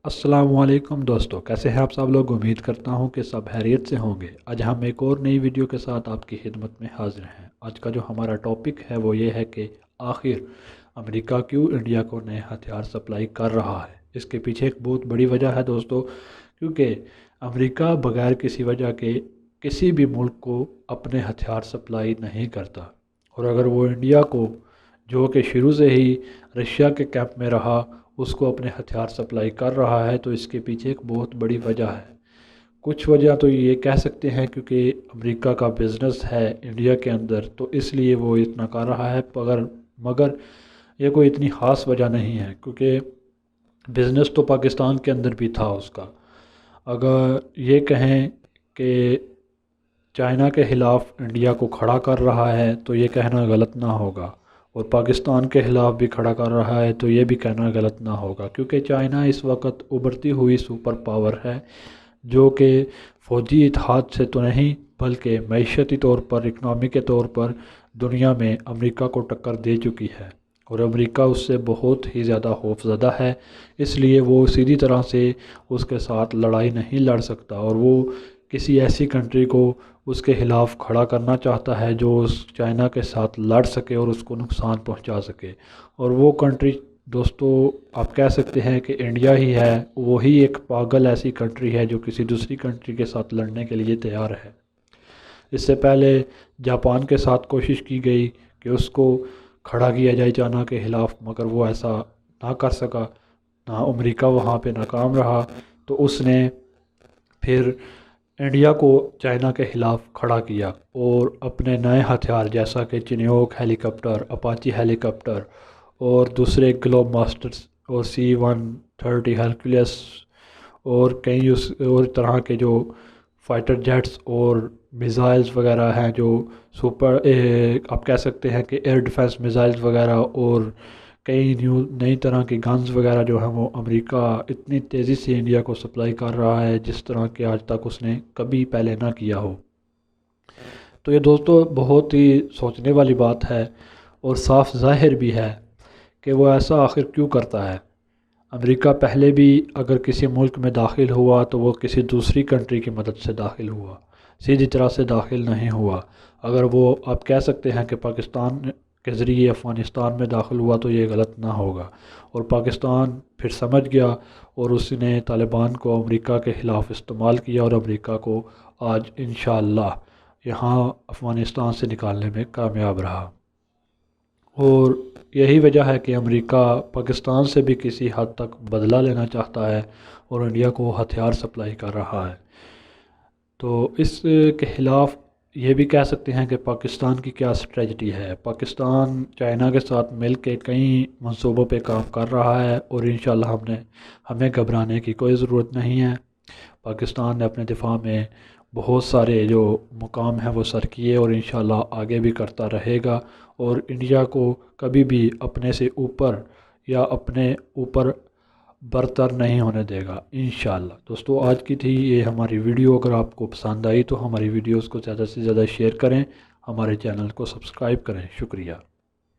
السلام علیکم دوستو، کیسے ہیں آپ سب لوگ؟ امید کرتا ہوں کہ سب خیریت سے ہوں گے۔ آج ہم ایک اور نئی ویڈیو کے ساتھ آپ کی خدمت میں حاضر ہیں۔ آج کا جو ہمارا ٹاپک ہے وہ یہ ہے کہ آخر امریکہ کیوں انڈیا کو نئے ہتھیار سپلائی کر رہا ہے۔ اس کے پیچھے ایک بہت بڑی وجہ ہے دوستو، کیونکہ امریکہ بغیر کسی وجہ کے کسی بھی ملک کو اپنے ہتھیار سپلائی نہیں کرتا، اور اگر وہ انڈیا کو، جو کہ شروع سے ہی رشیا کے کیمپ میں رہا، اس کو اپنے ہتھیار سپلائی کر رہا ہے، تو اس کے پیچھے ایک بہت بڑی وجہ ہے۔ کچھ وجہ تو یہ کہہ سکتے ہیں کیونکہ امریکہ کا بزنس ہے انڈیا کے اندر، تو اس لیے وہ اتنا کر رہا ہے، مگر یہ کوئی اتنی خاص وجہ نہیں ہے، کیونکہ بزنس تو پاکستان کے اندر بھی تھا اس کا۔ اگر یہ کہیں کہ چائنا کے خلاف انڈیا کو کھڑا کر رہا ہے تو یہ کہنا غلط نہ ہوگا، اور پاکستان کے خلاف بھی کھڑا کر رہا ہے تو یہ بھی کہنا غلط نہ ہوگا، کیونکہ چائنا اس وقت ابھرتی ہوئی سپر پاور ہے، جو کہ فوجی اتحاد سے تو نہیں بلکہ معیشتی طور پر، اکنامی کے طور پر دنیا میں امریکہ کو ٹکر دے چکی ہے، اور امریکہ اس سے بہت ہی زیادہ خوفزدہ ہے۔ اس لیے وہ سیدھی طرح سے اس کے ساتھ لڑائی نہیں لڑ سکتا، اور وہ کسی ایسی کنٹری کو اس کے خلاف کھڑا کرنا چاہتا ہے جو اس چائنا کے ساتھ لڑ سکے اور اس کو نقصان پہنچا سکے، اور وہ کنٹری دوستو آپ کہہ سکتے ہیں کہ انڈیا ہی ہے۔ وہی ایک پاگل ایسی کنٹری ہے جو کسی دوسری کنٹری کے ساتھ لڑنے کے لیے تیار ہے۔ اس سے پہلے جاپان کے ساتھ کوشش کی گئی کہ اس کو کھڑا کیا جائے چائنا کے خلاف، مگر وہ ایسا نہ کر سکا، نہ امریکہ وہاں پہ ناکام رہا، تو اس نے پھر انڈیا کو چائنا کے خلاف کھڑا کیا، اور اپنے نئے ہتھیار جیسا کہ چنیوک ہیلی کاپٹر، اپاچی ہیلی کاپٹر، اور دوسرے گلوب ماسٹرز اور C-130 ہرکولیس، اور کئی اور طرح کے جو فائٹر جیٹس اور میزائلز وغیرہ ہیں، جو آپ کہہ سکتے ہیں کہ ایئر ڈیفنس میزائلز وغیرہ، اور کئی نئی طرح کی گنز وغیرہ جو ہیں، وہ امریکہ اتنی تیزی سے انڈیا کو سپلائی کر رہا ہے جس طرح کہ آج تک اس نے کبھی پہلے نہ کیا ہو۔ تو یہ دوستو بہت ہی سوچنے والی بات ہے، اور صاف ظاہر بھی ہے کہ وہ ایسا آخر کیوں کرتا ہے۔ امریکہ پہلے بھی اگر کسی ملک میں داخل ہوا تو وہ کسی دوسری کنٹری کی مدد سے داخل ہوا، سیدھی طرح سے داخل نہیں ہوا۔ اگر وہ آپ کہہ سکتے ہیں کہ پاکستان کے ذریعے افغانستان میں داخل ہوا تو یہ غلط نہ ہوگا، اور پاکستان پھر سمجھ گیا اور اس نے طالبان کو امریکہ کے خلاف استعمال کیا، اور امریکہ کو آج انشاءاللہ یہاں افغانستان سے نکالنے میں کامیاب رہا۔ اور یہی وجہ ہے کہ امریکہ پاکستان سے بھی کسی حد تک بدلہ لینا چاہتا ہے اور انڈیا کو ہتھیار سپلائی کر رہا ہے۔ تو اس کے خلاف یہ بھی کہہ سکتے ہیں کہ پاکستان کی کیا اسٹریٹجی ہے۔ پاکستان چائنا کے ساتھ مل کے کئی منصوبوں پہ کام کر رہا ہے، اور انشاءاللہ ہمیں گھبرانے کی کوئی ضرورت نہیں ہے۔ پاکستان نے اپنے دفاع میں بہت سارے جو مقام ہیں وہ سر کیے، اور انشاءاللہ آگے بھی کرتا رہے گا، اور انڈیا کو کبھی بھی اپنے سے اوپر یا اپنے اوپر برتر نہیں ہونے دے گا انشاءاللہ۔ دوستو آج کی تھی یہ ہماری ویڈیو، اگر آپ کو پسند آئی تو ہماری ویڈیوز کو زیادہ سے زیادہ شیئر کریں، ہمارے چینل کو سبسکرائب کریں۔ شکریہ۔